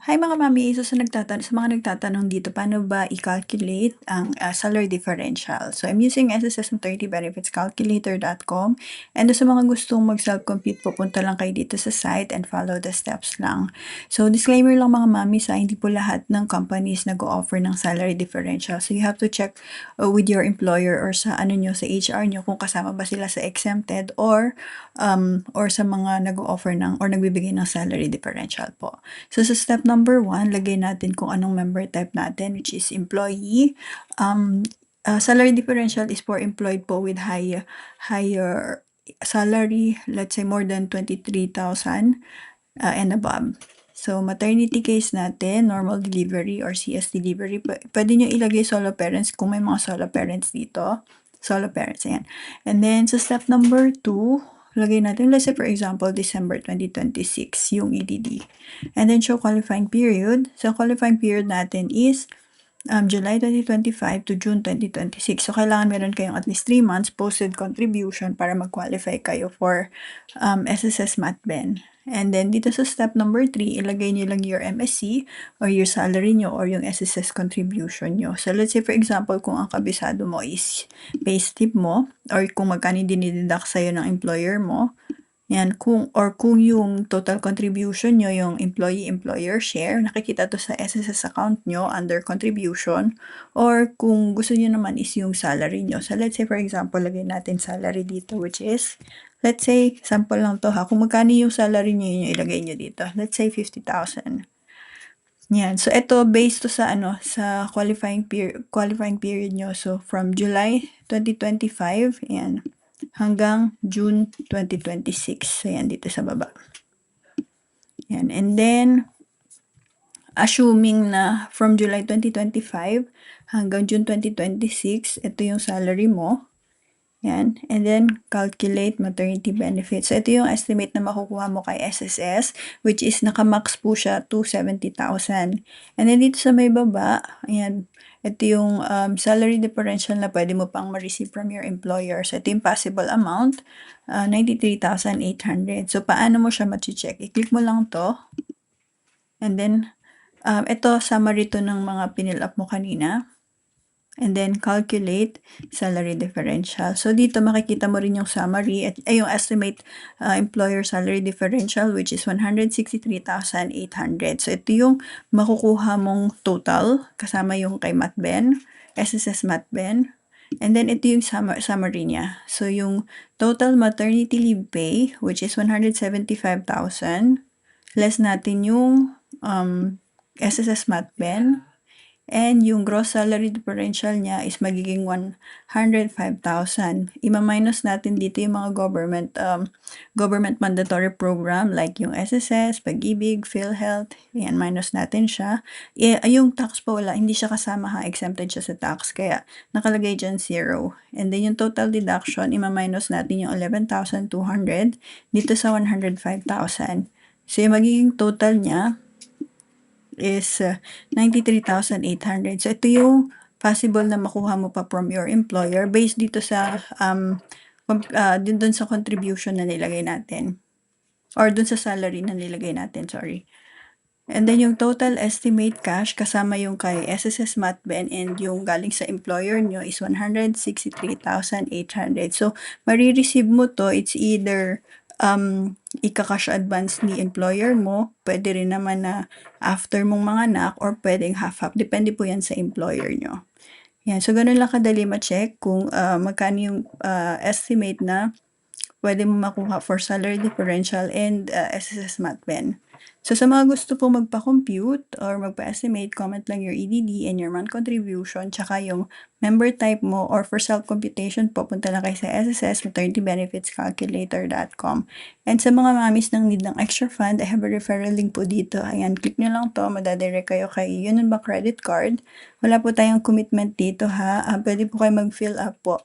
Hi mga mami, so sa mga nagtatanong dito, paano ba i-calculate ang salary differential? So I'm using SSS Maternity Benefits Calculator.com, and sa mga gustong mag-self-compute, pupunta lang kayo dito sa site and follow the steps lang. So disclaimer lang mga mami, hindi po lahat ng companies nag-o-offer ng salary differential. So you have to check with your employer or sa sa HR nyo kung kasama ba sila sa exempted or sa mga nag-o-offer or nagbibigay ng salary differential po. So sa step number 1, lagay natin kung anong member type natin, which is employee. Salary differential is for employed po with higher salary, let's say more than 23,000 and above. So maternity case natin, normal delivery or CS delivery, pwede nyo ilagay solo parents kung may mga solo parents dito. Solo parents, ayan. And then sa step number 2, lagay natin, let's say for example, December 2026, yung EDD. And then show qualifying period. So qualifying period natin is July 2025 to June 2026. So kailangan meron kayong at least 3 months posted contribution para mag-qualify kayo for SSS Matben. And then dito sa step number 3, ilagay niyo lang your MSC or your salary nyo or yung SSS contribution nyo. So let's say for example, kung ang kabisado mo is payslip mo or kung magkano dinideduct sa'yo ng employer mo, yan, kung yung total contribution nyo, yung employee-employer share, nakikita to sa SSS account nyo under contribution, or kung gusto nyo naman is yung salary nyo. So let's say for example, lagay natin salary dito, which is, let's say, sample lang to ha, kung magkano yung salary nyo, yun yung ilagay nyo dito. Let's say 50,000. Yan. So ito based to sa sa qualifying period nyo. So from July 2025, yan, hanggang June 2026. Ayan, dito sa baba. Yan. And then, assuming na from July 2025 hanggang June 2026, ito yung salary mo. Yan. And then, calculate maternity benefits. So, ito yung estimate na makukuha mo kay SSS, which is nakamax po siya to 70,000. And then, dito sa may baba, ayan, ito yung salary differential na pwede mo pang ma-receive from your employer. So, ito yung possible amount, 93,800. So, paano mo siya ma-check? I-click mo lang to. And then, ito, summary to ng mga pinil up mo kanina. And then, calculate salary differential. So, dito makikita mo rin yung summary at yung estimate employer salary differential, which is 163,800. So, ito yung makukuha mong total, kasama yung kay matben, SSS matben. And then, ito yung summary niya. So, yung total maternity leave pay, which is 175,000, less natin yung SSS matben. And yung gross salary differential niya is magiging 105,000. Ima-minus natin dito yung mga government mandatory program like yung SSS, Pag-ibig, PhilHealth. Yan, minus natin siya. Yung tax po wala, hindi siya kasama ha, exempted siya sa tax. Kaya nakalagay dyan 0. And then yung total deduction, ima-minus natin yung 11,200 dito sa 105,000. So yung magiging total niya is 93,800. So, ito yung possible na makuha mo pa from your employer based dito sa dun sa contribution na nilagay natin. Or dun sa salary na nilagay natin, sorry. And then yung total estimate cash kasama yung kay SSS Matben and yung galing sa employer nyo is 163,800. So, marireceive mo to, it's either ika-cash advance ni employer mo, pwede rin naman na after mong manganak or pwedeng half-half. Depende po yan sa employer nyo. Yan. So, ganun lang kadali ma-check kung magkano yung estimate na pwede mo makuha for salary differential and SSS Matben. So, sa mga gusto po magpa-compute or magpa-estimate, comment lang your EDD and your month contribution, tsaka yung member type mo, or for self-computation po, punta lang kayo sa SSS Maternity Benefits Calculator.com. And sa mga mamis nang need ng extra fund, I have a referral link po dito. Ayan, click nyo lang to, madadirect kayo kay Union Bank Credit Card. Wala po tayong commitment dito ha. Pwede po kayo mag-fill up po